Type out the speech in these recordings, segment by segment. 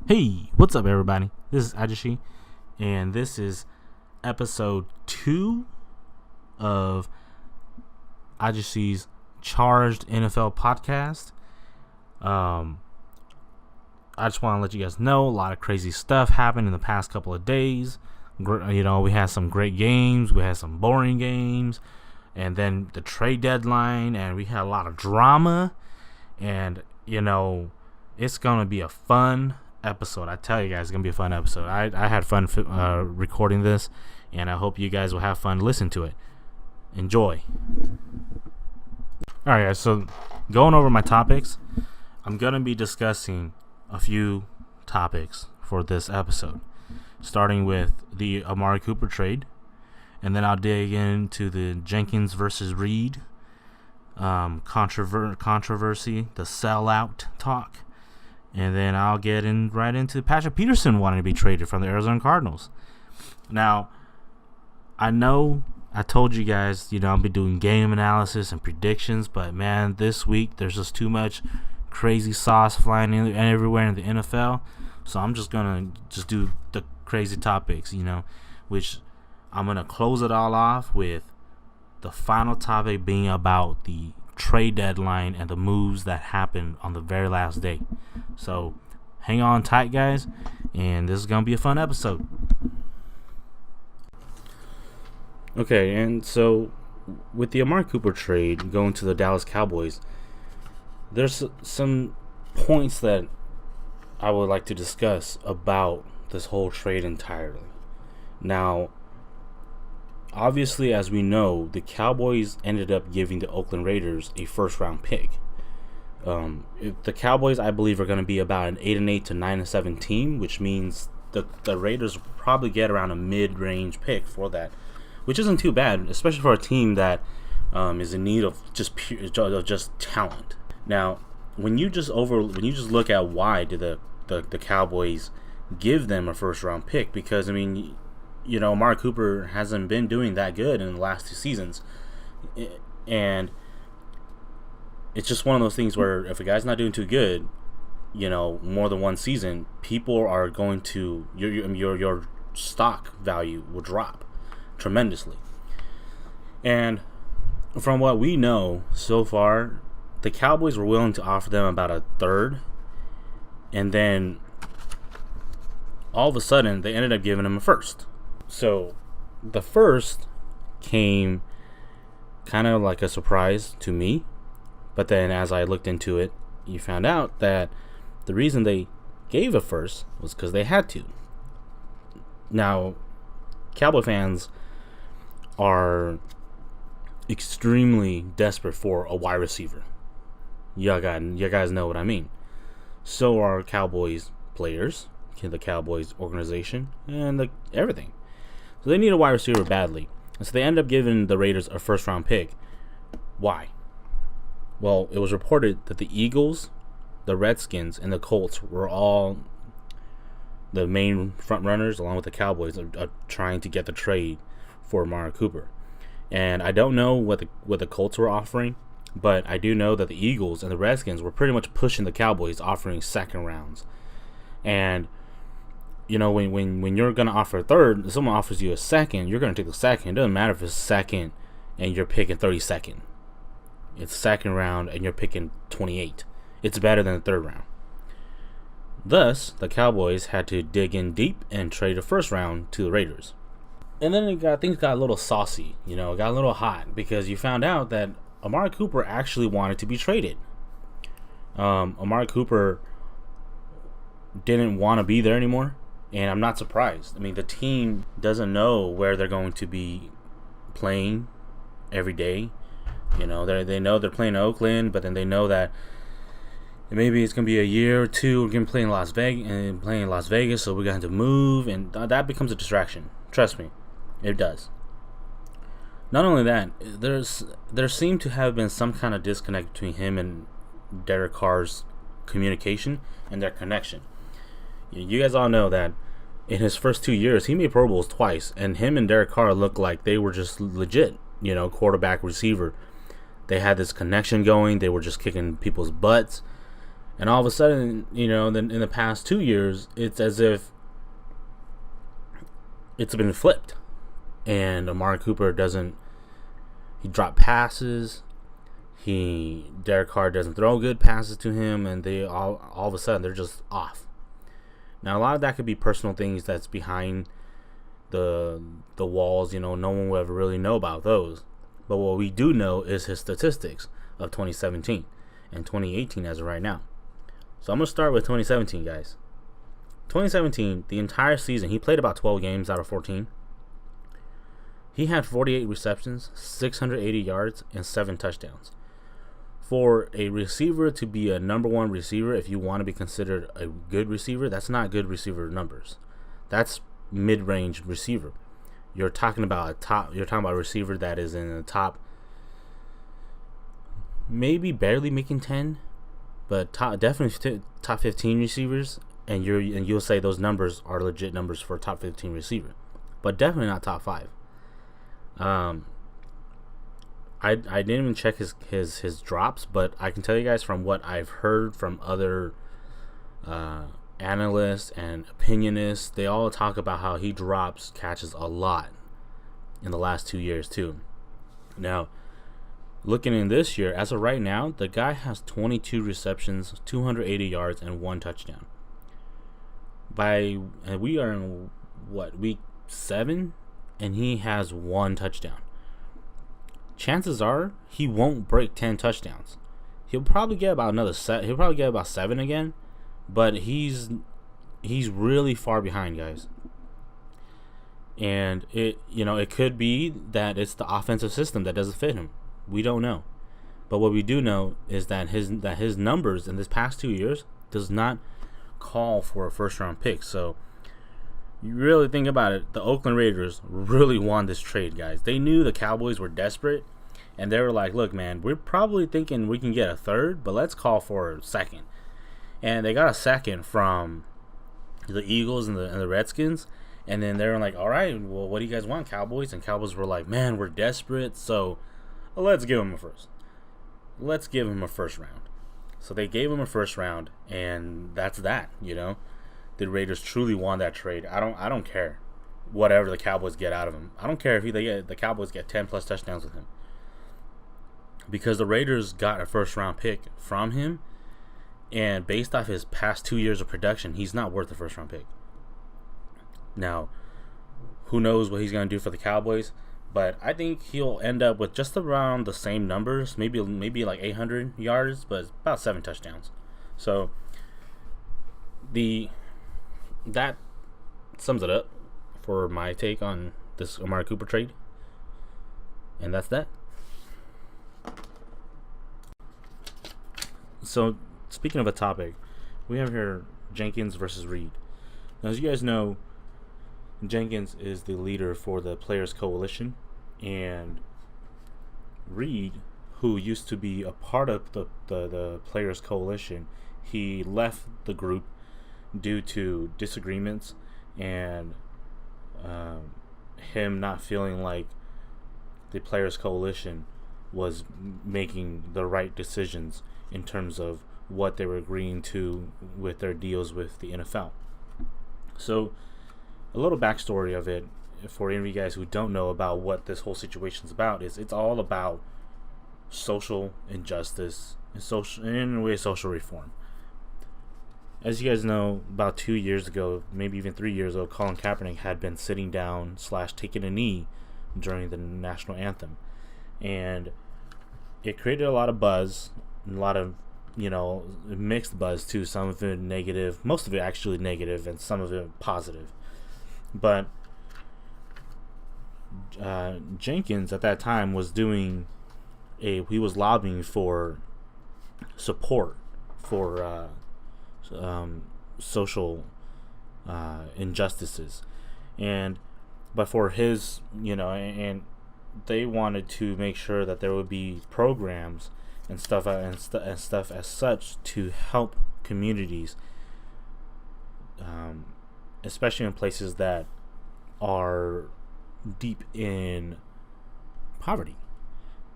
Hey, what's up, everybody? This is Ahjuxue, and this is episode 2 of Ahjuxue's Charged NFL podcast. I just want to let you guys know a lot of crazy stuff happened in the past couple of days. We had some great games, we had some boring games, and then the trade deadline, and we had a lot of drama, and it's gonna be a fun episode. I tell you guys, it's gonna be a fun episode. I had fun recording this, and I hope you guys will have fun listening to it. Enjoy. Alright guys, so going over my topics, I'm gonna be discussing a few topics for this episode, starting with the Amari Cooper trade, and then I'll dig into the Jenkins versus Reed controversy, the sellout talk. And then I'll get right into Patrick Peterson wanting to be traded from the Arizona Cardinals. Now, I know I told you guys, I'll be doing game analysis and predictions, but man, this week there's just too much crazy sauce flying everywhere in the NFL. So I'm just going to do the crazy topics, which I'm going to close it all off with the final topic being about the trade deadline and the moves that happened on the very last day. So hang on tight, guys, and this is gonna be a fun episode. Okay, and so with the Amari Cooper trade going to the Dallas Cowboys, there's some points that I would like to discuss about this whole trade entirely. Now, obviously, as we know, the Cowboys ended up giving the Oakland Raiders a first-round pick. The Cowboys, I believe, are going to be about an 8-8 to 9-7 team, which means the Raiders will probably get around a mid-range pick for that, which isn't too bad, especially for a team that is in need of just talent. Now, when you just look at why did the Cowboys give them a first-round pick, because Amari Cooper hasn't been doing that good in the last 2 seasons. And it's just one of those things where if a guy's not doing too good, more than one season, people are going to, your stock value will drop tremendously. And from what we know so far, the Cowboys were willing to offer them about a third, and then all of a sudden they ended up giving them a first. So the first came kind of like a surprise to me, but then as I looked into it, you found out that the reason they gave a first was because they had to. Now, Cowboy fans are extremely desperate for a wide receiver. You guys know what I mean. So are Cowboys players, the Cowboys organization, and everything. So they need a wide receiver badly. And so they end up giving the Raiders a first-round pick. Why? Well, it was reported that the Eagles, the Redskins, and the Colts were all the main front runners, along with the Cowboys, are trying to get the trade for Amari Cooper. And I don't know what the Colts were offering, but I do know that the Eagles and the Redskins were pretty much pushing the Cowboys, offering second rounds. And when you're going to offer a third, if someone offers you a second, you're going to take the second. It doesn't matter if it's second and you're picking 32nd. It's second round and you're picking 28. It's better than the third round. Thus, the Cowboys had to dig in deep and trade a first round to the Raiders. And then things got a little saucy, it got a little hot, because you found out that Amari Cooper actually wanted to be traded. Amari Cooper didn't want to be there anymore. And I'm not surprised. The team doesn't know where they're going to be playing every day. They know they're playing Oakland, but then they know that maybe it's going to be a year or two. We're going to play in Las Vegas, so we're going to have to move, and that becomes a distraction. Trust me, it does. Not only that, there seemed to have been some kind of disconnect between him and Derek Carr's communication and their connection. You guys all know that in his first 2 years, he made Pro Bowls twice, and him and Derek Carr looked like they were just legit, quarterback, receiver. They had this connection going. They were just kicking people's butts. And all of a sudden, then in the past 2 years, it's as if it's been flipped. And Amari Cooper he dropped passes. Derek Carr doesn't throw good passes to him, and they all of a sudden they're just off. Now a lot of that could be personal things that's behind the walls. No one will ever really know about those. But what we do know is his statistics of 2017 and 2018 as of right now. So I'm gonna start with 2017, guys. 2017, the entire season, he played about 12 games out of 14. He had 48 receptions, 680 yards, and 7 touchdowns. For a receiver to be a number one receiver, if you want to be considered a good receiver, that's not good receiver numbers. That's mid-range receiver. You're talking about a receiver that is in the top, maybe barely making 10, but definitely top 15 receivers, and you'll say those numbers are legit numbers for a top 15 receiver, but definitely not top 5. I didn't even check his drops, but I can tell you guys from what I've heard from other analysts and opinionists, they all talk about how he drops catches a lot in the last 2 years too. Now, looking in this year, as of right now, the guy has 22 receptions, 280 yards, and 1 touchdown. And we are in week 7, and he has 1 touchdown. Chances are he won't break 10 touchdowns. He'll probably get about He'll probably get about 7 again, but he's really far behind, guys. And it could be that it's the offensive system that doesn't fit him. We don't know. But what we do know is that his numbers in this past 2 years does not call for a first round pick. So you really think about it, the Oakland Raiders really won this trade, guys. They knew the Cowboys were desperate, and they were like, look, man, we're probably thinking we can get a third, but let's call for a second. And they got a second from the Eagles and the Redskins, and then they were like, all right, well, what do you guys want, Cowboys? And Cowboys were like, man, we're desperate, so let's give him a first. Let's give him a first round. So they gave him a first round, and that's that, The Raiders truly won that trade. I don't care whatever the Cowboys get out of him. I don't care if the Cowboys get 10 plus touchdowns with him, because the Raiders got a first round pick from him, and based off his past 2 years of production, he's not worth a first round pick. Now, who knows what he's gonna do for the Cowboys? But I think he'll end up with just around the same numbers, maybe like 800 yards, but about 7 touchdowns. So that sums it up for my take on this Amari Cooper trade. And that's that. So, speaking of a topic, we have here Jenkins versus Reed. Now, as you guys know, Jenkins is the leader for the Players Coalition, and Reed, who used to be a part of the Players Coalition, he left the group due to disagreements and him not feeling like the Players Coalition was making the right decisions in terms of what they were agreeing to with their deals with the NFL. So, a little backstory of it for any of you guys who don't know about what this whole situation is about is it's all about social injustice and social reform. As you guys know, about 2 years ago, maybe even 3 years ago, Colin Kaepernick had been sitting down / taking a knee during the national anthem, and it created a lot of buzz, a lot of mixed buzz too. Some of it negative, most of it actually negative, and some of it positive. But Jenkins at that time was he was lobbying for support for social injustices, but for his and they wanted to make sure that there would be programs and stuff as such to help communities, especially in places that are deep in poverty.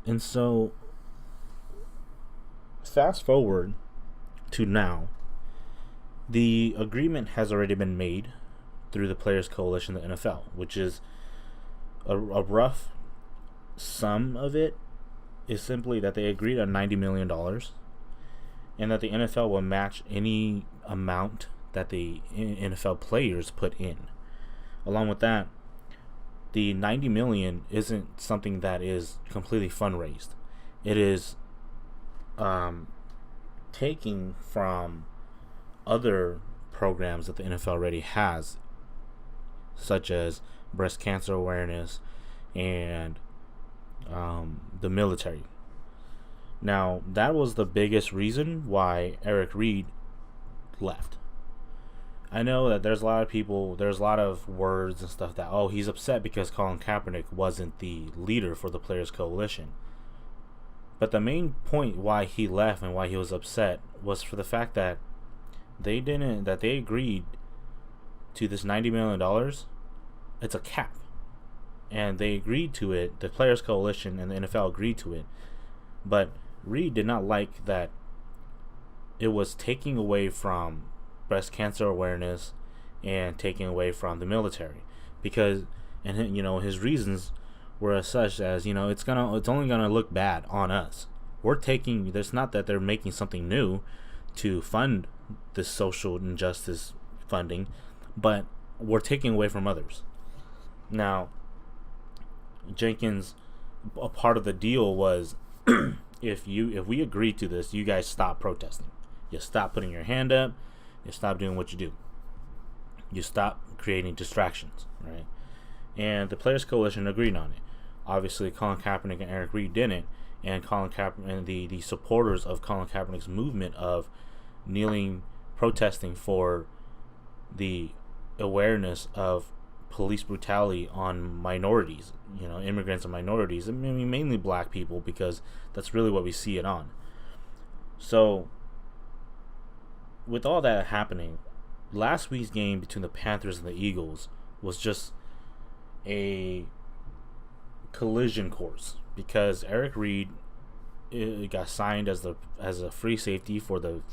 And so fast forward to now, the agreement has already been made through the Players Coalition of the NFL, which is a rough sum of it is simply that they agreed on $90 million and that the NFL will match any amount that the NFL players put in. Along with that, the $90 million isn't something that is completely fundraised. It is taking from other programs that the NFL already has, such as breast cancer awareness and the military. Now, that was the biggest reason why Eric Reid left. I know that there's a lot of words and stuff that, oh, he's upset because Colin Kaepernick wasn't the leader for the Players Coalition. But the main point why he left and why he was upset was for the fact that they agreed to this $90 million. It's a cap. And they agreed to it, the Players Coalition and the NFL agreed to it. But Reid did not like that it was taking away from breast cancer awareness and taking away from the military, because, and his reasons were as such as, it's only gonna look bad on us. There's not that they're making something new to fund this social injustice funding, but we're taking away from others. Now, Jenkins, a part of the deal was if we agree to this, you guys stop protesting. You stop putting your hand up. You stop doing what you do. You stop creating distractions, right? And the Players Coalition agreed on it. Obviously, Colin Kaepernick and Eric Reid didn't, and Colin Kaepernick and the supporters of Colin Kaepernick's movement of kneeling, protesting for the awareness of police brutality on minorities, immigrants and minorities. I mean, mainly black people, because that's really what we see it on. So, with all that happening, last week's game between the Panthers and the Eagles was just a collision course, because Eric Reid got signed as a free safety for the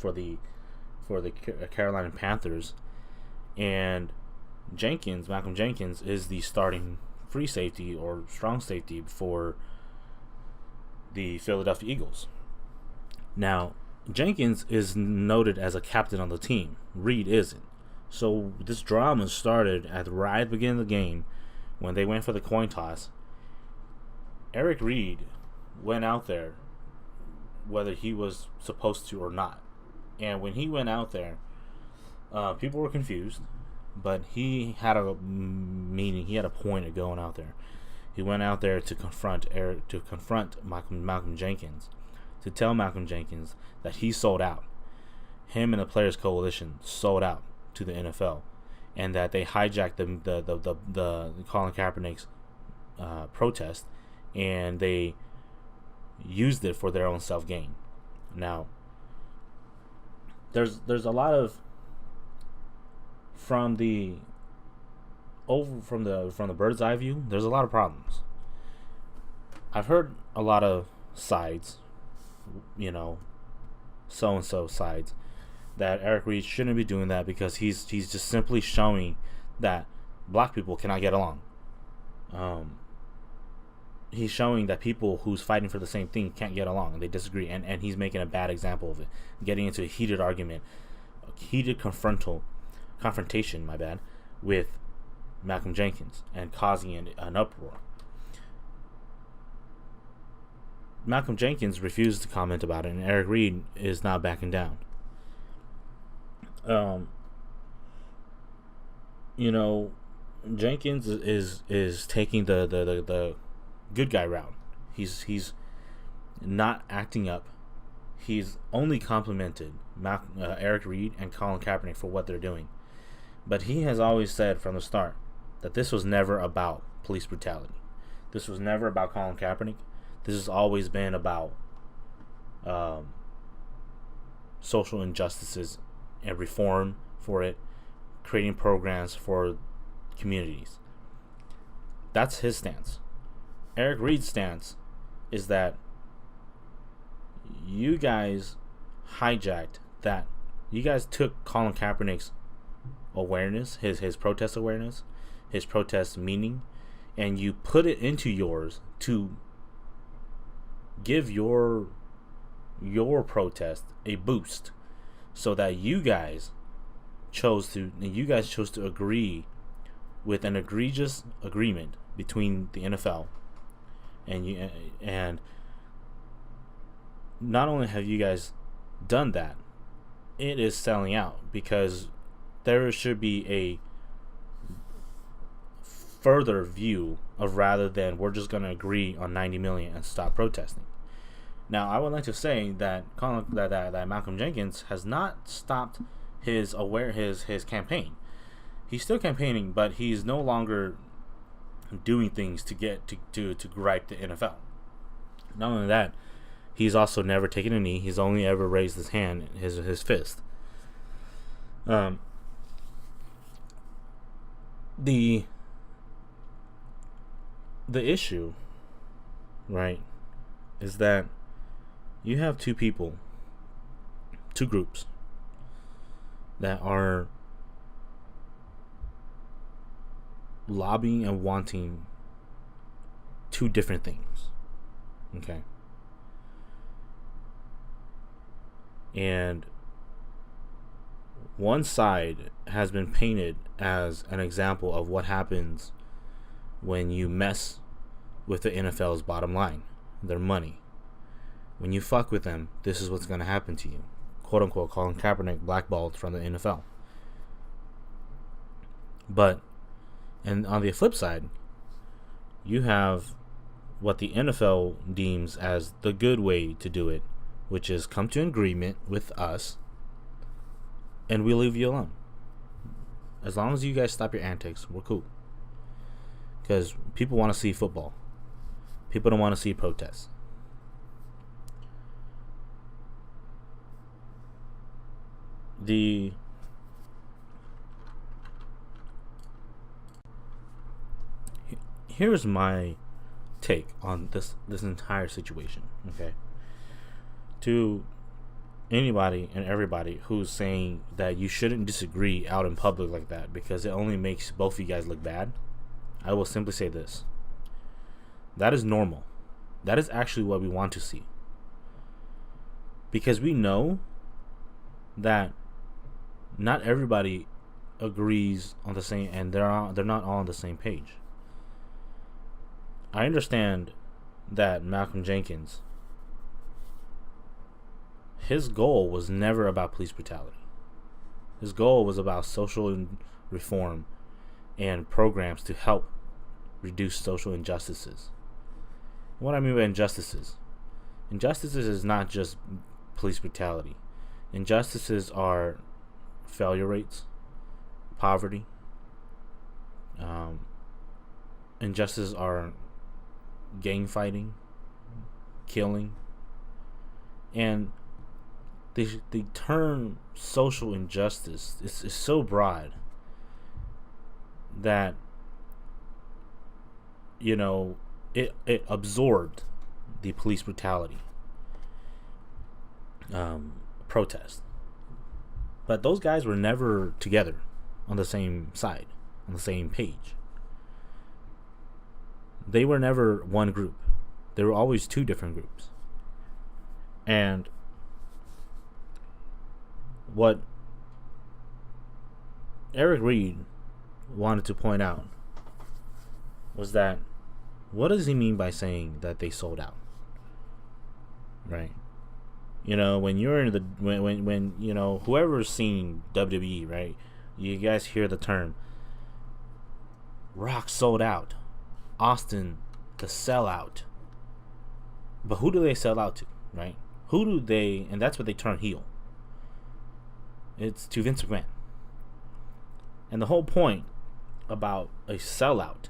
Carolina Panthers, and Malcolm Jenkins is the starting free safety or strong safety for the Philadelphia Eagles. Now, Jenkins is noted as a captain on the team. Reid isn't. So this drama started right at the beginning of the game when they went for the coin toss. Eric Reid went out there whether he was supposed to or not. And when he went out there, people were confused, but he had a meaning. He had a point of going out there. He went out there to confront Malcolm Jenkins, to tell Malcolm Jenkins that he sold out. Him and the Players Coalition sold out to the NFL, and that they hijacked the Colin Kaepernick's protest, and they used it for their own self-gain. Now, there's a lot of from the bird's eye view, there's a lot of problems. I've heard a lot of sides, so-and-so sides, that Eric Reid shouldn't be doing that because he's just simply showing that black people cannot get along. He's showing that people who's fighting for the same thing can't get along and they disagree, and he's making a bad example of it, getting into a heated argument, a heated confrontation, with Malcolm Jenkins and causing an uproar. Malcolm Jenkins refused to comment about it, and Eric Reid is not backing down. Jenkins is taking the good guy route. He's not acting up. He's only complimented Eric Reid and Colin Kaepernick for what they're doing. But he has always said from the start that this was never about police brutality. This was never about Colin Kaepernick. This has always been about social injustices and reform for it, creating programs for communities. That's his stance. Eric Reid's stance is that you guys hijacked that you guys took Colin Kaepernick's awareness, his protest awareness, his protest meaning, and you put it into yours to give your protest a boost, so that you guys chose to agree with an egregious agreement between the NFL and not only have you guys done that, it is selling out, because there should be a further view of, rather than we're just going to agree on 90 million and stop protesting. Now, I would like to say that that Malcolm Jenkins has not stopped his campaign. He's still campaigning, but he's no longer doing things to get to gripe the NFL. Not only that, he's also never taken a knee. He's only ever raised his hand, his fist. The issue, right, is that you have two groups that are lobbying and wanting two different things. Okay. And one side has been painted as an example of what happens when you mess with the NFL's bottom line, their money. When you fuck with them, this is what's going to happen to you. Quote unquote, Colin Kaepernick blackballed from the NFL. But, and on the flip side, you have what the NFL deems as the good way to do it, which is come to an agreement with us and we'll leave you alone. As long as you guys stop your antics, we're cool. Because people want to see football. People don't want to see protests. Here's my take on this entire situation, okay? To anybody and everybody who's saying that you shouldn't disagree out in public like that because it only makes both of you guys look bad, I will simply say this. That is normal. That is actually what we want to see. Because we know that not everybody agrees on the same, and they're not all on the same page. I understand that Malcolm Jenkins, his goal was never about police brutality. His goal was about social reform and programs to help reduce social injustices. What I mean by injustices is not just police brutality. Injustices are failure rates, poverty. Injustices are gang fighting, killing, and the term social injustice is so broad that it absorbed the police brutality protest. But those guys were never together on the same side, on the same page. They were never one group. There were always two different groups. And what Eric Reed wanted to point out was that, what does he mean by saying that they sold out? Right? When you're in when whoever's seen WWE, right? You guys hear the term Rock sold out, Austin the sellout. But who do they sell out to, right? Who do they, and that's what they turn heel. It's to Vince McMahon. And the whole point about a sellout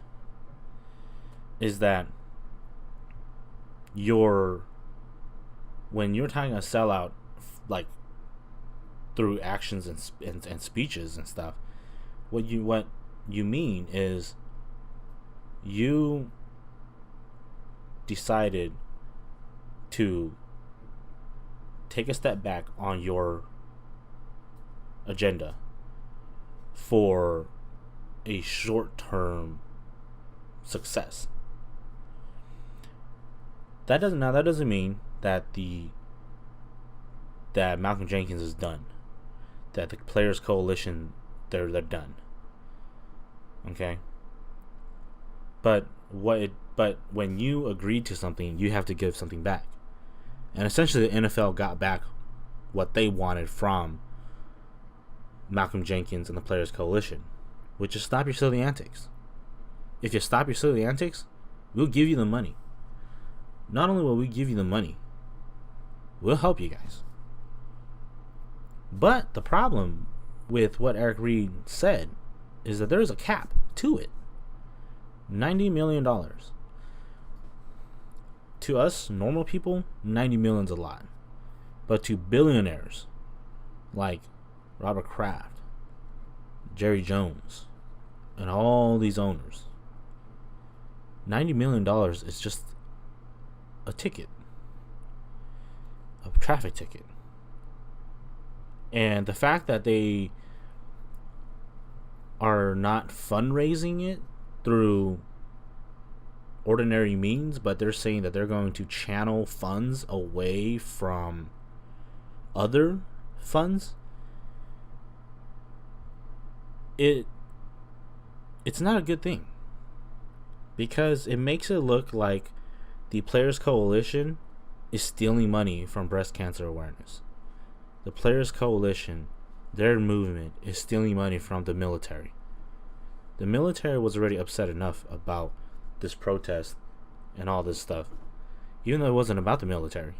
is that when you're talking a sellout, like through actions and speeches and stuff, what you mean is you decided to take a step back on your agenda for a short-term success. That doesn't mean that Malcolm Jenkins is done. That the Players Coalition they're done. Okay? But when you agree to something, you have to give something back. And essentially the NFL got back what they wanted from Malcolm Jenkins and the Players Coalition, which is stop your silly antics. If you stop your silly antics, we'll give you the money. Not only will we give you the money, we'll help you guys. But the problem with what Eric Reed said is that there is a cap to it. $90 million. To us, normal people, $90 million is a lot. But to billionaires like Robert Kraft, Jerry Jones, and all these owners, $90 million is just a ticket. A traffic ticket. And the fact that they are not fundraising it through ordinary means, but they're saying that they're going to channel funds away from other funds, it's not a good thing, because it makes it look like the Players Coalition is stealing money from breast cancer awareness. The Players Coalition, their movement, is stealing money from the military. The military was already upset enough about this protest and all this stuff, even though it wasn't about the military,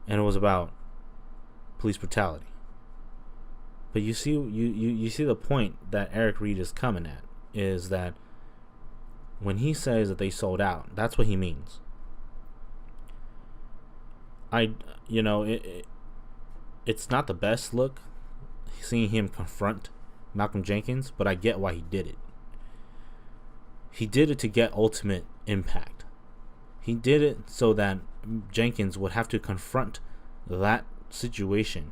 and it was about police brutality. But you see the point that Eric Reed is coming at, is that when he says that they sold out, that's what he means. It's not the best look seeing him confront Malcolm Jenkins, but I get why he did it. He did it to get ultimate impact. He did it so that Jenkins would have to confront that situation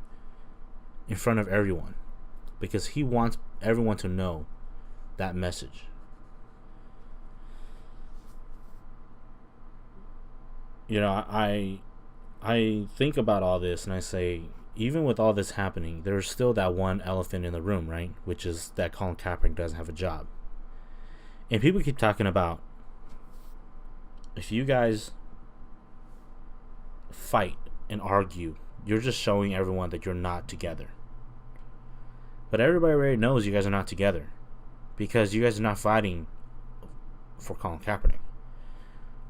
in front of everyone, because he wants everyone to know that message. I think about all this and I say, even with all this happening, there's still that one elephant in the room, right? Which is that Colin Kaepernick doesn't have a job. And people keep talking about, if you guys fight and argue, you're just showing everyone that you're not together. But everybody already knows you guys are not together, because you guys are not fighting for Colin Kaepernick.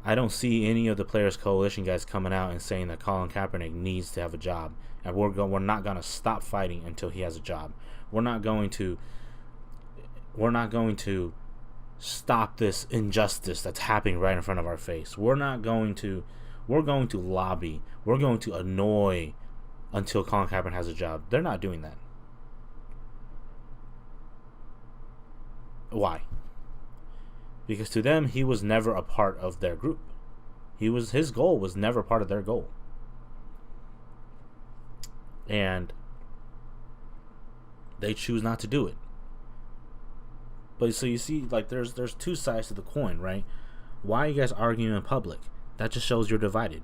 I don't see any of the Players Coalition guys coming out and saying that Colin Kaepernick needs to have a job, and we're not going to stop fighting until he has a job. We're not going to stop this injustice that's happening right in front of our face. We're going to lobby. We're going to annoy until Colin Kaepernick has a job. They're not doing that. Why? Because to them, he was never a part of their group. His goal was never part of their goal. And they choose not to do it. But so you see, like, there's two sides to the coin, right? Why are you guys arguing in public? That just shows you're divided.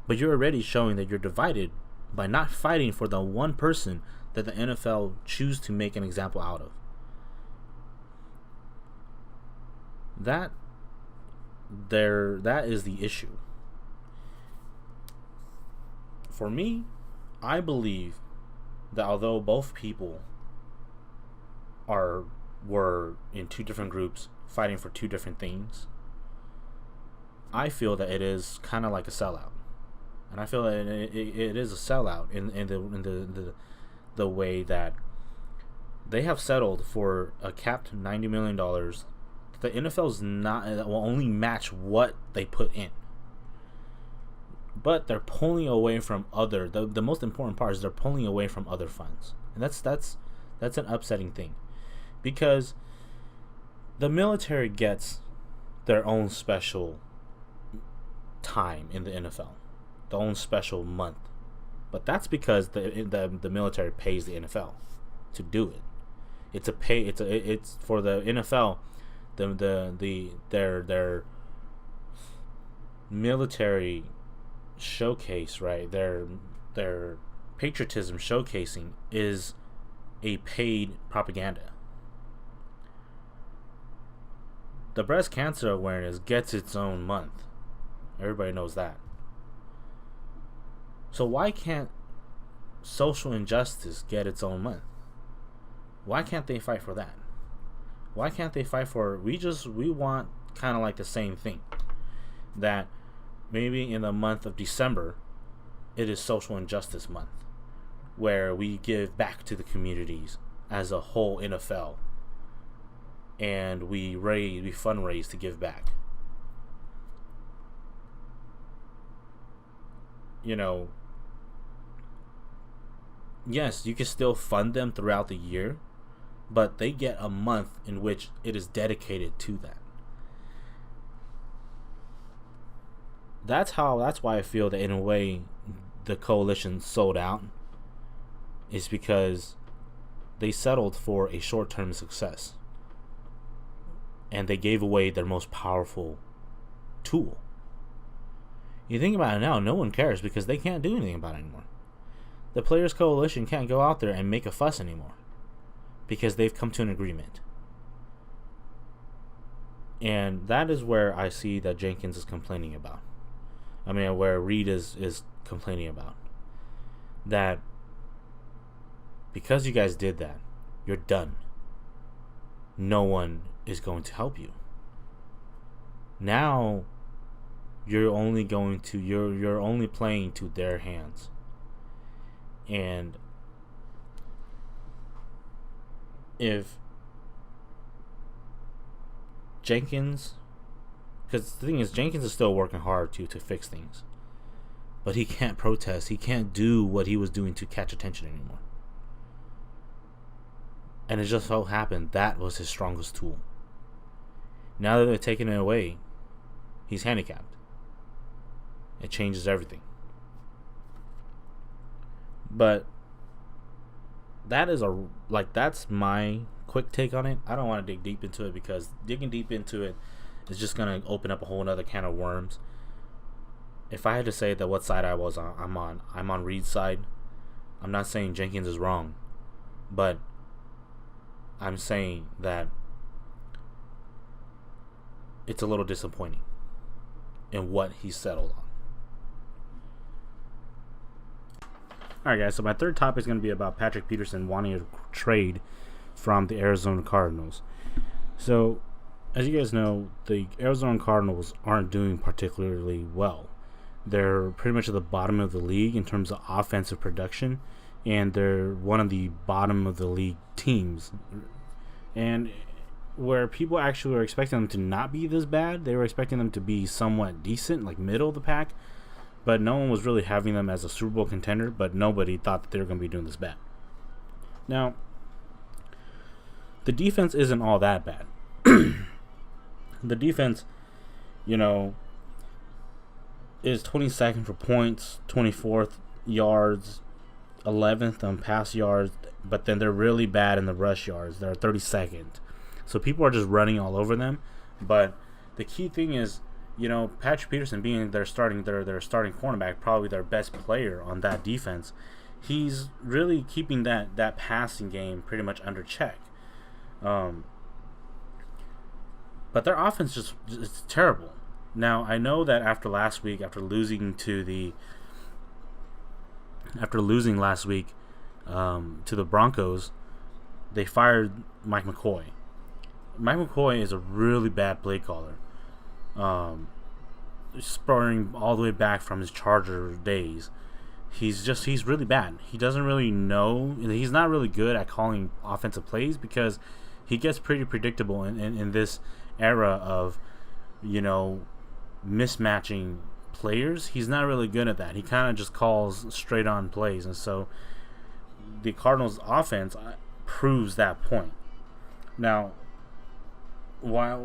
But you're already showing that you're divided by not fighting for the one person that the NFL choose to make an example out of. That is the issue. For me, I believe that although both people were in two different groups fighting for two different things, I feel that it is kind of like a sellout. And I feel that it is a sellout in the way that they have settled for a capped $90 million. The NFL's will only match what they put in. But they're pulling away from the most important part is they're pulling away from other funds. And that's an upsetting thing. Because the military gets their own special time in the NFL. Their own special month. But that's because the military pays the NFL. to do it. It's for the NFL, their military showcase, right? Their patriotism showcasing is a paid propaganda. The breast cancer awareness gets its own month. Everybody knows that. So why can't social injustice get its own month? Why can't they fight for that? Why can't they fight for, we want kind of like the same thing, that maybe in the month of December it is social injustice month, where we give back to the communities as a whole NFL, and we fundraise to give back. You know, yes, you can still fund them throughout the year, but they get a month in which it is dedicated to that. That's why I feel that in a way the coalition sold out, is because they settled for a short-term success, and they gave away their most powerful tool. You think about it now, no one cares because they can't do anything about it anymore. The Players Coalition can't go out there and make a fuss anymore because they've come to an agreement. And that is where I see that Jenkins is complaining about. I mean, where Reed is complaining about. That because you guys did that, you're done. No one is going to help you. Now you're only playing to their hands. And if Jenkins, because the thing is, Jenkins is still working hard to fix things, but he can't protest. He can't do what he was doing to catch attention anymore. And it just so happened that was his strongest tool. Now that they're taking it away, he's handicapped. It changes everything. But that's my quick take on it. I don't want to dig deep into it because digging deep into it is just going to open up a whole other can of worms. If I had to say that what side I'm on Reed's side. I'm not saying Jenkins is wrong, but I'm saying that it's a little disappointing in what he settled on. Alright guys, so my third topic is going to be about Patrick Peterson wanting to trade from the Arizona Cardinals. So, as you guys know, the Arizona Cardinals aren't doing particularly well. They're pretty much at the bottom of the league in terms of offensive production, and they're one of the bottom of the league teams. And where people actually were expecting them to not be this bad, they were expecting them to be somewhat decent, like middle of the pack. But no one was really having them as a Super Bowl contender, but nobody thought that they were going to be doing this bad. Now, the defense isn't all that bad. The defense, is 22nd for points, 24th yards, 11th on pass yards, but then they're really bad in the rush yards. They're 32nd. So people are just running all over them. But the key thing is, Patrick Peterson being their starting cornerback, probably their best player on that defense, he's really keeping that passing game pretty much under check. But their offense just is terrible. Now I know that after last week, after losing last week to the Broncos, they fired Mike McCoy. Mike McCoy is a really bad play caller. Spurring all the way back from his Charger days. He's really bad. He doesn't really know. He's not really good at calling offensive plays because he gets pretty predictable in this era of, mismatching players. He's not really good at that. He kind of just calls straight on plays. And so the Cardinals offense proves that point. Now, why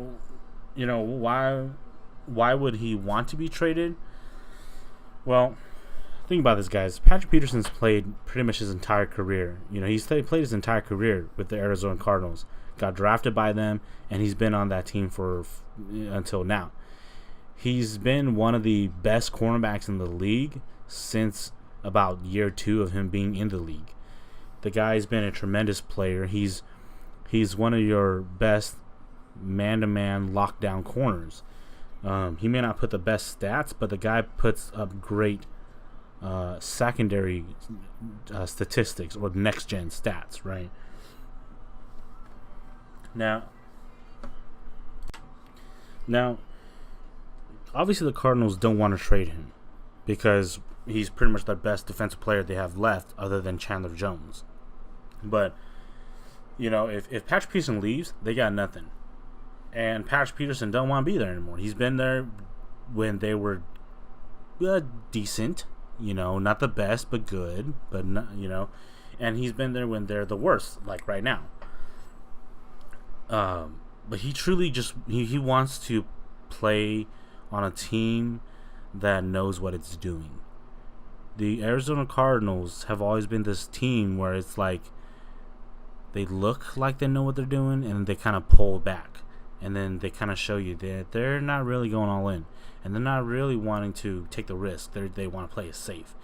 would he want to be traded? Well, think about this, guys. Patrick Peterson's played pretty much his entire career. He's played his entire career with the Arizona Cardinals. Got drafted by them, and he's been on that team for until now. He's been one of the best cornerbacks in the league since about year 2 of him being in the league. The guy's been a tremendous player. He's one of your best man-to-man lockdown corners. He may not put the best stats, but the guy puts up great secondary statistics or next-gen stats, right? Now, obviously the Cardinals don't want to trade him because he's pretty much the best defensive player they have left other than Chandler Jones. But, if Patrick Peterson leaves, they got nothing. And Patrick Peterson don't want to be there anymore. He's been there when they were decent, not the best, but good, but not, and he's been there when they're the worst, like right now. But he truly just he wants to play on a team that knows what it's doing. The Arizona Cardinals have always been this team where it's like they look like they know what they're doing and they kind of pull back, and then they kind of show you that they're not really going all in, and they're not really wanting to take the risk. They want to play it safe.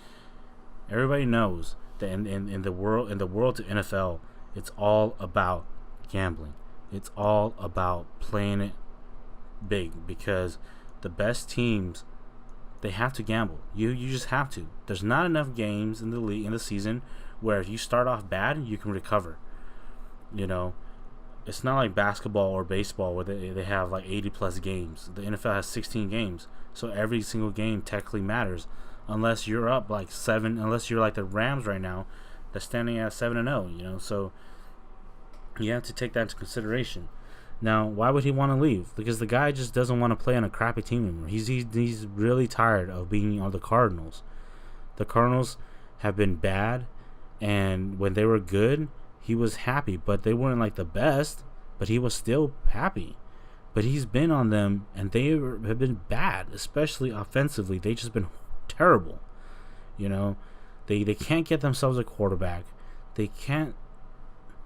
Everybody knows that in the world of the NFL, it's all about gambling. It's all about playing it big because the best teams, they have to gamble. You just have to. There's not enough games in the league in the season where if you start off bad, you can recover. It's not like basketball or baseball where they have like 80 plus games. The NFL has 16 games, so every single game technically matters, unless you're up like 7. Unless you're like the Rams right now, they're standing at 7-0. So you have to take that into consideration. Now, why would he want to leave? Because the guy just doesn't want to play on a crappy team anymore. He's really tired of being on the Cardinals. The Cardinals have been bad, and when they were good, he was happy. But they weren't like the best, but he was still happy. But he's been on them, and they have been bad, especially offensively. They've just been terrible. They can't get themselves a quarterback. They can't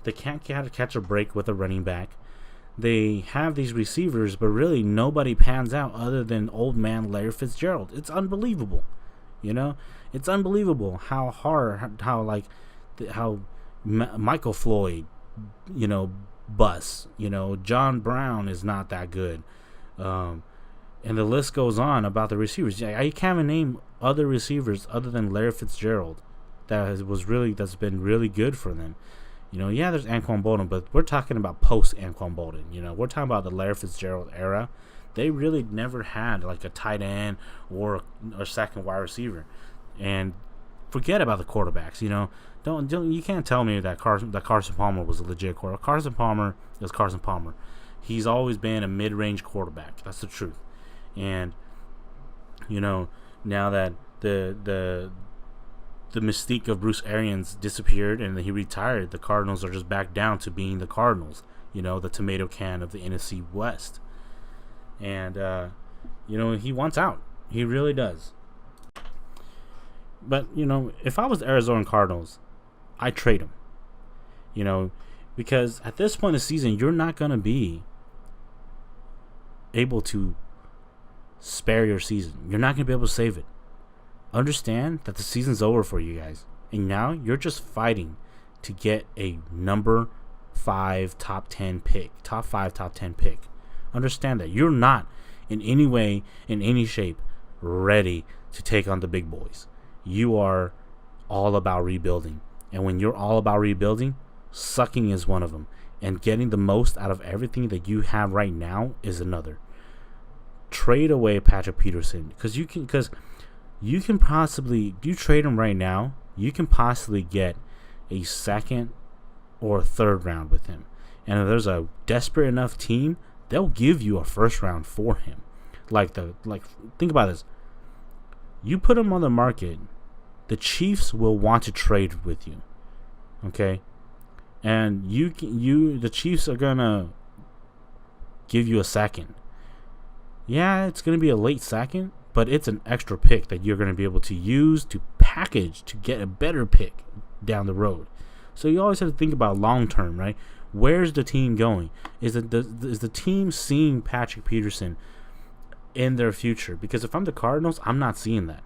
catch a break with a running back. They have these receivers, but really nobody pans out other than old man Larry Fitzgerald. It's unbelievable. It's unbelievable how Michael Floyd, busts. John Brown is not that good. And the list goes on about the receivers. I can't even name other receivers other than Larry Fitzgerald that's been really good for them. There's Anquan Bolden, but we're talking about post Anquan Bolden. We're talking about the Larry Fitzgerald era. They really never had like a tight end or a second wide receiver. And forget about the quarterbacks. Don't you can't tell me that Carson Palmer was a legit quarterback. Carson Palmer is Carson Palmer. He's always been a mid-range quarterback. That's the truth. And now that the mystique of Bruce Arians disappeared and he retired, the Cardinals are just back down to being the Cardinals, the tomato can of the NFC West. And, he wants out. He really does. But, if I was the Arizona Cardinals, I'd trade him. Because at this point in the season, you're not going to be able to spare your season. You're not going to be able to save it. Understand that the season's over for you guys, and now you're just fighting to get a number 5 top 10 pick. Understand that you're not in any way, in any shape, ready to take on the big boys. You are all about rebuilding, and when you're all about rebuilding, sucking is one of them, and getting the most out of everything that you have right now is another. Trade away Patrick Peterson because you can possibly, you trade him right now, you can possibly get a second or a third round with him. And if there's a desperate enough team, they'll give you a first round for him. Think about this. You put him on the market, the Chiefs will want to trade with you. Okay? And the Chiefs are gonna give you a second. Yeah, it's gonna be a late second, but it's an extra pick that you're going to be able to use to package to get a better pick down the road. So you always have to think about long term, right? Where's the team going? Is the team seeing Patrick Peterson in their future? Because if I'm the Cardinals, I'm not seeing that.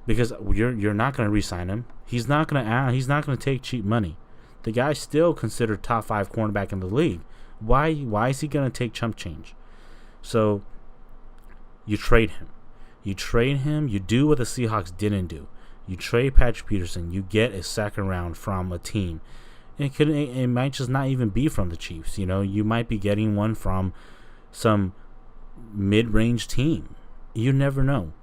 Because you're not going to re-sign him. He's not going to take cheap money. The guy's still considered top 5 cornerback in the league. Why is he going to take chump change? So you trade him. You do what the Seahawks didn't do. You trade Patrick Peterson. You get a second round from a team. It might just not even be from the Chiefs. You might be getting one from some mid-range team. You never know.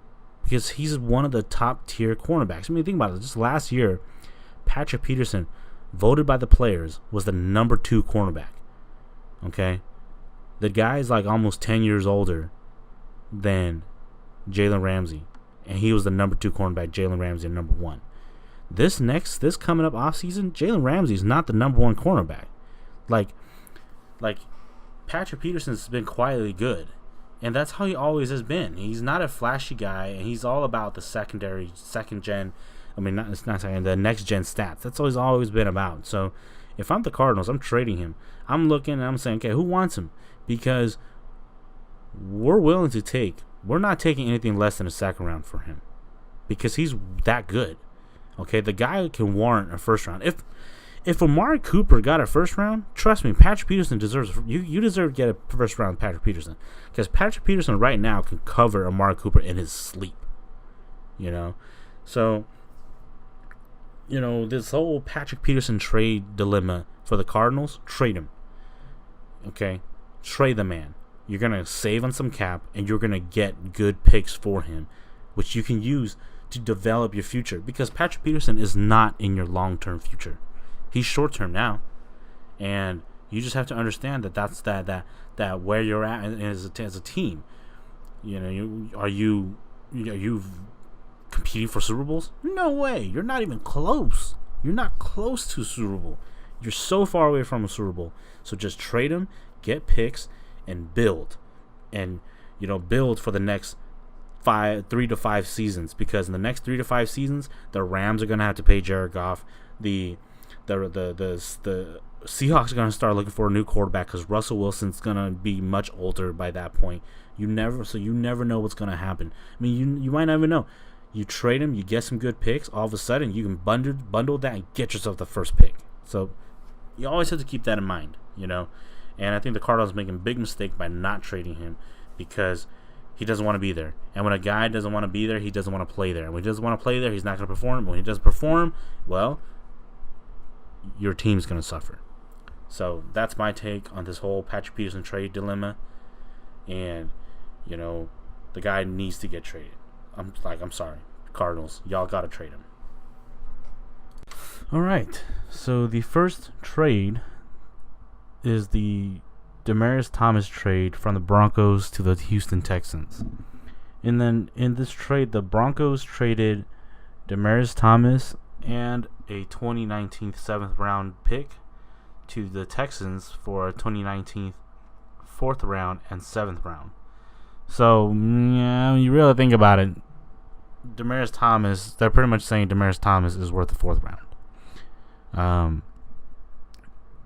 Because he's one of the top-tier cornerbacks. I mean, think about it. Just last year, Patrick Peterson, voted by the players, was the number 2 cornerback. Okay? The guy is like almost 10 years older than Jalen Ramsey. And he was the number 2 cornerback, Jalen Ramsey, number 1. This coming up offseason, Jalen Ramsey is not the number 1 cornerback. Like Patrick Peterson's been quietly good. And that's how he always has been. He's not a flashy guy, and he's all about the the next gen stats. That's what he's always been about. So if I'm the Cardinals, I'm trading him. I'm looking and I'm saying, okay, who wants him? Because we're not taking anything less than a second round for him. Because he's that good. Okay, the guy can warrant a first round. If Amari Cooper got a first round, trust me, Patrick Peterson deserves. You deserve to get a first round, Patrick Peterson, because Patrick Peterson right now can cover Amari Cooper in his sleep. So this whole Patrick Peterson trade dilemma for the Cardinals, trade him. Okay, trade the man. You're gonna save on some cap, and you're gonna get good picks for him, which you can use to develop your future. Because Patrick Peterson is not in your long-term future. He's short-term now, and you just have to understand that's that where you're at as a team. Are you competing for Super Bowls? No way. You're not even close. You're not close to Super Bowl. You're so far away from a Super Bowl. So just trade him, get picks, and build, and build for the next 3 to 5 seasons. Because in the next 3 to 5 seasons, the Rams are gonna have to pay Jared Goff. The Seahawks are going to start looking for a new quarterback because Russell Wilson's going to be much older by that point. You never know what's going to happen. I mean, you might not even know. You trade him, you get some good picks. All of a sudden, you can bundle that and get yourself the first pick. So you always have to keep that in mind, And I think the Cardinals are making a big mistake by not trading him because he doesn't want to be there. And when a guy doesn't want to be there, he doesn't want to play there. And when he doesn't want to play there, he's not going to perform. When he doesn't perform, well, your team's going to suffer. So that's my take on this whole Patrick Peterson trade dilemma. And, the guy needs to get traded. I'm sorry. Cardinals, y'all got to trade him. All right. So the first trade is the Demaryius Thomas trade from the Broncos to the Houston Texans. And then in this trade, the Broncos traded Demaryius Thomas and a 2019 7th round pick to the Texans for a 2019 4th round and 7th round. So, when you really think about it, Demaryius Thomas, they're pretty much saying Demaryius Thomas is worth the 4th round.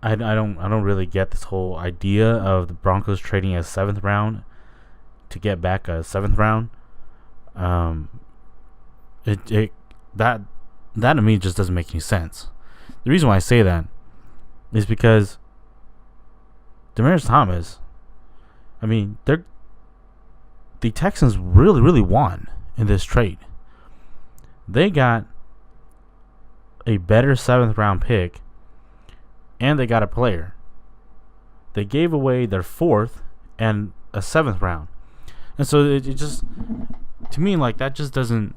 I don't really get this whole idea of the Broncos trading a 7th round to get back a 7th round. That to me just doesn't make any sense. The reason why I say that is because Demaryius Thomas, I mean, the Texans really won in this trade. They got a better 7th round pick and they got a player. They gave away their 4th and a 7th round. And so it just, to me, that just doesn't,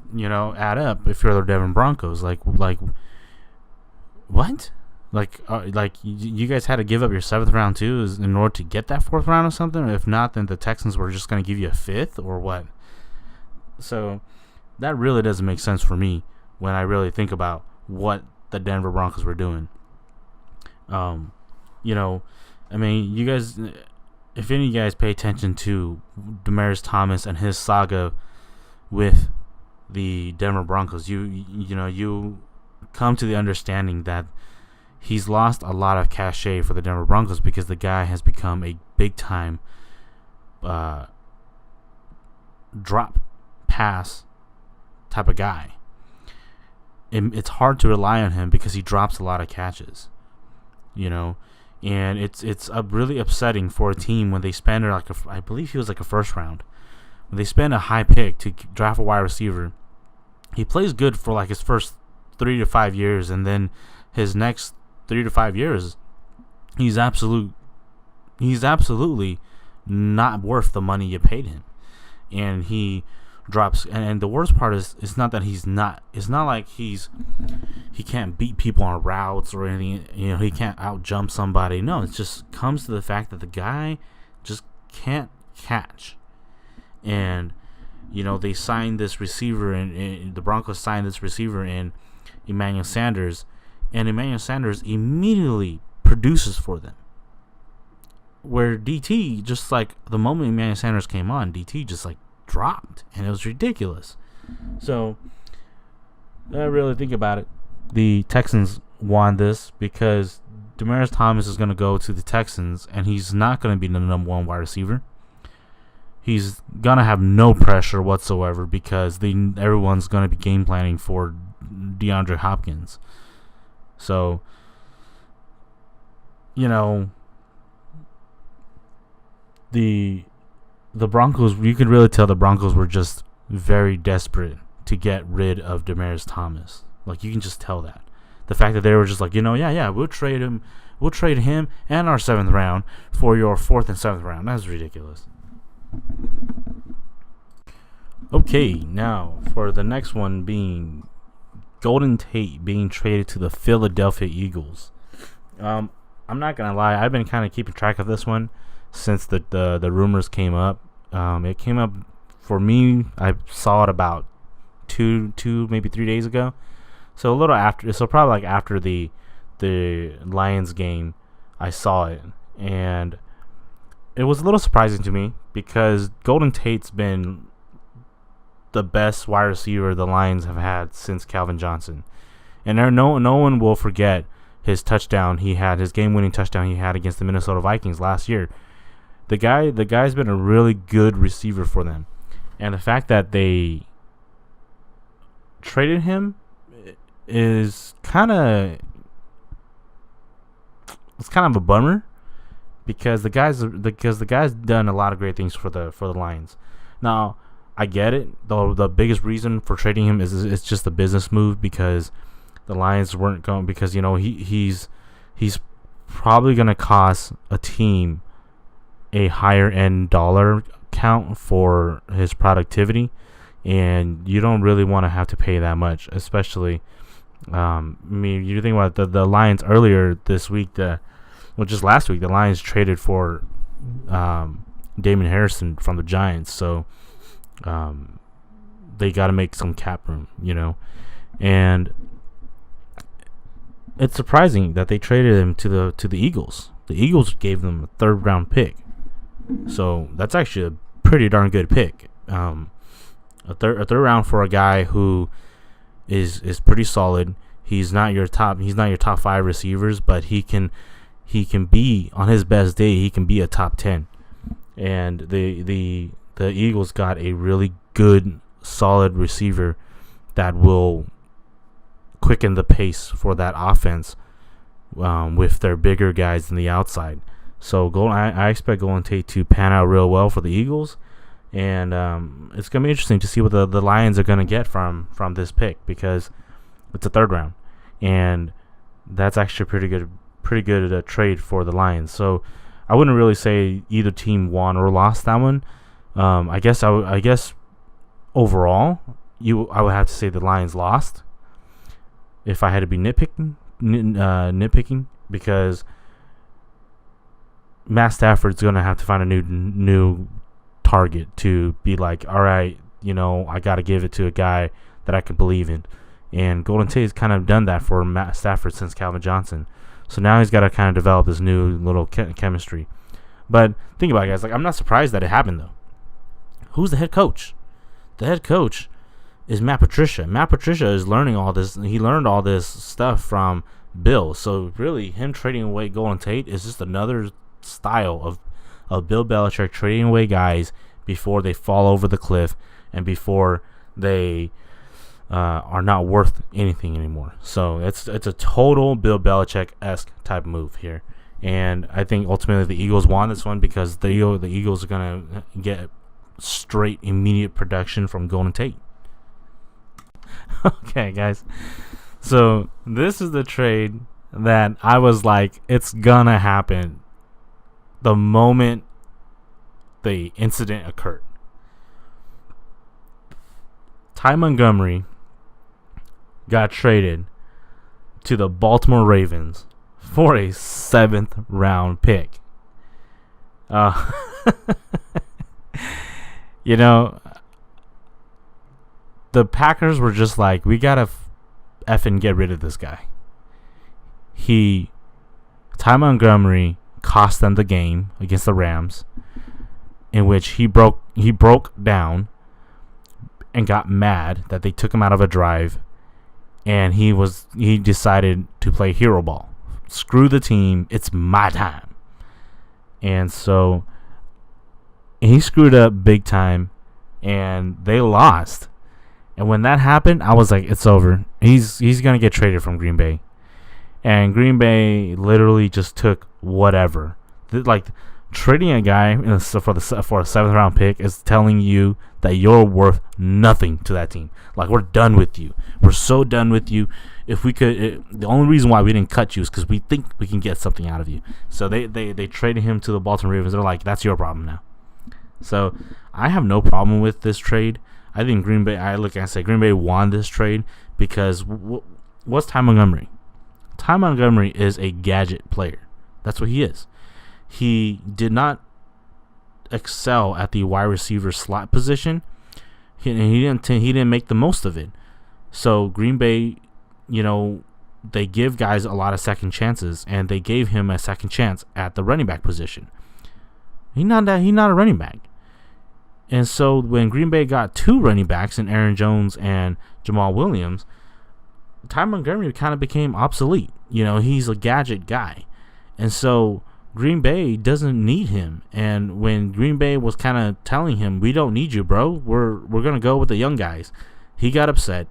add up if you're the Denver Broncos. What? You guys had to give up your 7th round too in order to get that 4th round or something? If not, then the Texans were just going to give you a 5th or what? So that really doesn't make sense for me when I really think about what the Denver Broncos were doing. I mean, you guys, if any of you guys pay attention to Demaryius Thomas and his saga with the Denver Broncos, you come to the understanding that he's lost a lot of cachet for the Denver Broncos because the guy has become a big time drop pass type of guy. It's hard to rely on him because he drops a lot of catches, and it's really upsetting for a team when they spend I believe he was like a first round, when they spend a high pick to draft a wide receiver. He plays good for like his first 3 to 5 years, and then his next 3 to 5 years, he's absolutely not worth the money you paid him, and he drops. And the worst part is, it's not that it's not like he can't beat people on routes or anything. He can't out jump somebody. No, it just comes to the fact that the guy just can't catch. And they signed this receiver, and the Broncos signed this receiver in Emmanuel Sanders, and Emmanuel Sanders immediately produces for them. Where DT, just like the moment Emmanuel Sanders came on, DT just like dropped, and it was ridiculous. So I really think about it, the Texans won this because Demaryius Thomas is going to go to the Texans, and he's not going to be the number one wide receiver. He's going to have no pressure whatsoever because everyone's going to be game planning for DeAndre Hopkins. So, the Broncos, you could really tell the Broncos were just very desperate to get rid of Demaryius Thomas. Like, you can just tell that. The fact that they were just like, we'll trade him and our 7th round for your 4th and 7th round. That's ridiculous. Okay, now for the next one being Golden Tate being traded to the Philadelphia Eagles. I'm not gonna lie, I've been kind of keeping track of this one since the rumors came up. It came up for me. I saw it about two maybe 3 days ago. So a little after, probably like after the Lions game, I saw it, and it was a little surprising to me because Golden Tate's been the best wide receiver the Lions have had since Calvin Johnson, and no one will forget his touchdown he had, his game-winning touchdown he had against the Minnesota Vikings last year. The guy's been a really good receiver for them, and the fact that they traded him is kind of a bummer because the guy's done a lot of great things for the Lions. Now, I get it. The biggest reason for trading him is it's just a business move because the Lions weren't going, because he's probably going to cost a team a higher end dollar count for his productivity, and you don't really want to have to pay that much, especially you think about the Lions earlier this week, just last week, the Lions traded for Damon Harrison from the Giants, so they got to make some cap room, and it's surprising that they traded him to the Eagles. The Eagles gave them a 3rd round pick, so that's actually a pretty darn good pick. A third round for a guy who is pretty solid. He's not your top 5 receivers, but he can be, on his best day, he can be a top 10. And the Eagles got a really good, solid receiver that will quicken the pace for that offense with their bigger guys in the outside. So I expect Golden Tate to pan out real well for the Eagles, and it's gonna be interesting to see what the Lions are gonna get from this pick, because it's a 3rd round, and that's actually pretty good trade for the Lions. So I wouldn't really say either team won or lost that one. I guess overall, I would have to say the Lions lost if I had to be nitpicking, because Matt Stafford's going to have to find a new target to be like, all right, I got to give it to a guy that I can believe in. And Golden Tate's kind of done that for Matt Stafford since Calvin Johnson. So now he's got to kind of develop this new little chemistry. But think about it, guys. Like, I'm not surprised that it happened, though. Who's the head coach? The head coach is Matt Patricia. Matt Patricia is learning all this. He learned all this stuff from Bill. So really, him trading away Golden Tate is just another style of Bill Belichick trading away guys before they fall over the cliff and before they are not worth anything anymore. So it's a total Bill Belichick-esque type move here. And I think ultimately the Eagles won this one because the Eagles are going to get straight, immediate production from Golden Tate. Okay, guys. So this is the trade that I was like, it's going to happen the moment the incident occurred. Ty Montgomery got traded to the Baltimore Ravens for a 7th round pick. You know, the Packers were just like, we gotta effing get rid of this guy. Ty Montgomery cost them the game against the Rams, in which he broke down and got mad that they took him out of a drive, and he decided to play hero ball. Screw the team, it's my time. And so he screwed up big time, and they lost. And when that happened, I was like, it's over. He's gonna get traded from Green Bay. And Green Bay literally just took whatever. Like, trading a guy for a 7th round pick is telling you that you're worth nothing to that team. Like, we're done with you. We're so done with you. If we could, the only reason why we didn't cut you is because we think we can get something out of you. So they traded him to the Baltimore Ravens. They're like, that's your problem now. So I have no problem with this trade. I think Green Bay won this trade because what's Ty Montgomery? Ty Montgomery is a gadget player. That's what he is. He did not excel at the wide receiver slot position. He didn't make the most of it. So Green Bay, they give guys a lot of second chances, and they gave him a second chance at the running back position. He's not a running back. And so when Green Bay got 2 running backs in Aaron Jones and Jamal Williams, Ty Montgomery kind of became obsolete. He's a gadget guy. And so Green Bay doesn't need him. And when Green Bay was kind of telling him, we don't need you, bro. We're going to go with the young guys. He got upset.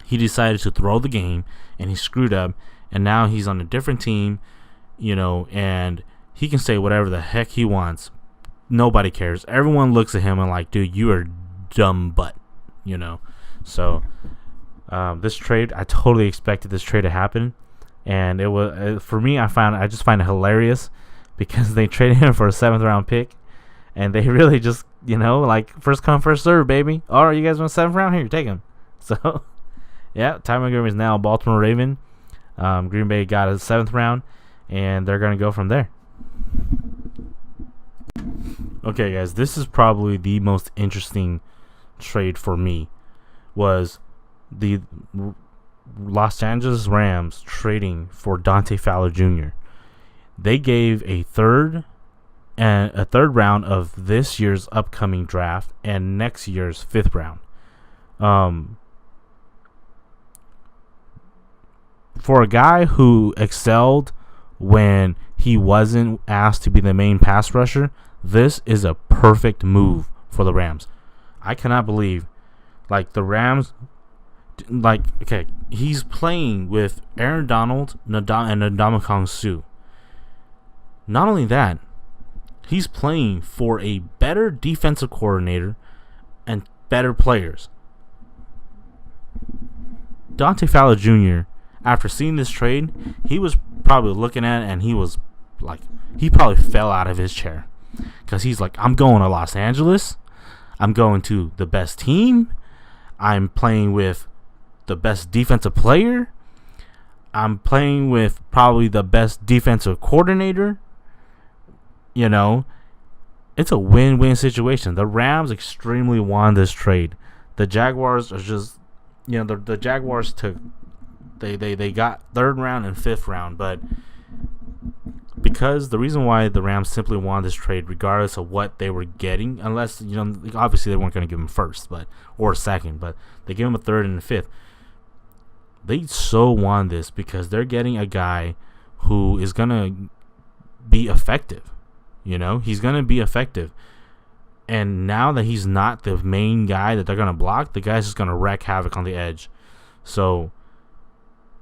He decided to throw the game, and he screwed up. And now he's on a different team, and he can say whatever the heck he wants. Nobody cares. Everyone looks at him and like, dude, you are dumb butt, So this trade, I totally expected this trade to happen, and it was for me. I just find it hilarious because they traded him for a 7th round pick, and they really just like first come first serve, baby. All right, you guys want 7th round? Here, take him. So yeah, Ty Montgomery is now a Baltimore Raven. Green Bay got a 7th round, and they're gonna go from there. Okay, guys, this is probably the most interesting trade for me. Was the Los Angeles Rams trading for Dante Fowler Jr. They gave a third round of this year's upcoming draft and next year's 5th round. For a guy who excelled when he wasn't asked to be the main pass rusher, this is a perfect move for the Rams. I cannot believe, the Rams, okay, he's playing with Aaron Donald and Ndamukong Suh. Not only that, he's playing for a better defensive coordinator and better players. Dante Fowler Jr., after seeing this trade, he was probably looking at it and he was like, he probably fell out of his chair. Because he's like, I'm going to Los Angeles. I'm going to the best team. I'm playing with the best defensive player. I'm playing with probably the best defensive coordinator. It's a win-win situation. The Rams extremely won this trade. The Jaguars are just, the Jaguars took, they got 3rd round and 5th round, but because the reason why the Rams simply won this trade, regardless of what they were getting, unless, obviously they weren't going to give him first, or second, but they gave him a third and a fifth. They so won this because they're getting a guy who is going to be effective. He's going to be effective. And now that he's not the main guy that they're going to block, the guy's just going to wreak havoc on the edge. So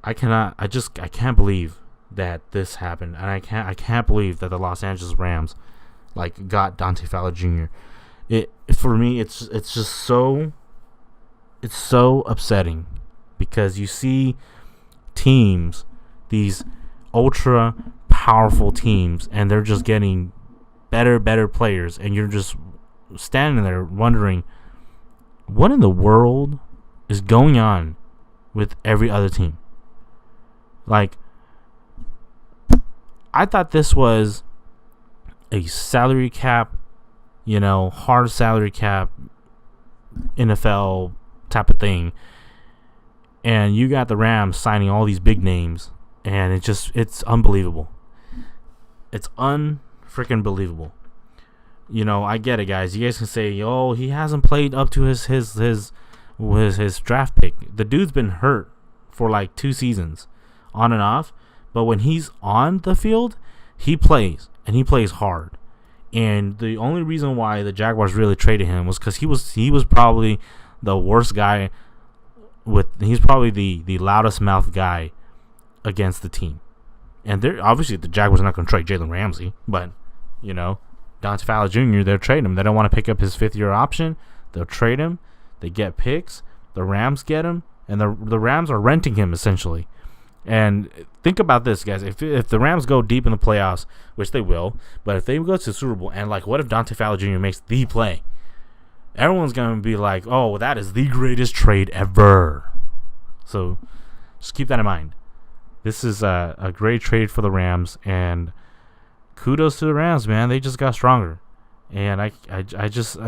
I can't believe that this happened. And I can't believe that the Los Angeles Rams got Dante Fowler Jr. For me, it's just so upsetting, because you see teams, these ultra powerful teams, and they're just getting better players, and you're just standing there wondering what in the world is going on with every other team. I thought this was a salary cap, hard salary cap, NFL type of thing, and you got the Rams signing all these big names, and it's unbelievable. It's unfreaking believable. I get it, guys. You guys can say, "Oh, he hasn't played up to his draft pick." The dude's been hurt for 2 seasons, on and off. But when he's on the field, he plays, and he plays hard. And the only reason why the Jaguars really traded him was because he was probably the worst guy. He's probably the loudest mouth guy against the team. And obviously the Jaguars are not going to trade Jalen Ramsey, but Dante Fowler Jr., they'll trade him. They don't want to pick up his 5th-year option. They'll trade him. They get picks. The Rams get him, and the Rams are renting him essentially. And think about this, guys. If the Rams go deep in the playoffs, which they will, but if they go to the Super Bowl, and what if Dante Fowler Jr. makes the play? Everyone's going to be like, "Oh, that is the greatest trade ever." So just keep that in mind. This is a great trade for the Rams, and kudos to the Rams, man. They just got stronger, and I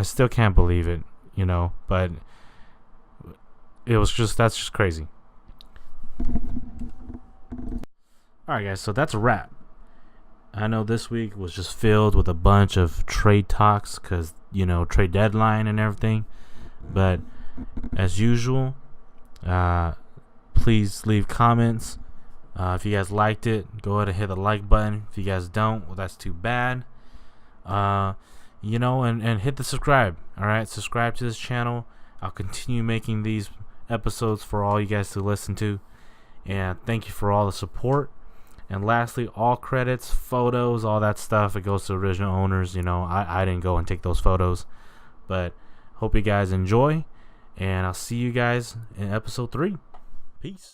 still can't believe it, but that's just crazy. Alright, guys, so that's a wrap. I know this week was just filled with a bunch of trade talks because, trade deadline and everything. But as usual, please leave comments. If you guys liked it, go ahead and hit the like button. If you guys don't, well, that's too bad. And hit the subscribe. Alright, subscribe to this channel. I'll continue making these episodes for all you guys to listen to. And thank you for all the support. And lastly, all credits, photos, all that stuff, it goes to original owners. I didn't go and take those photos. But hope you guys enjoy. And I'll see you guys in episode 3. Peace.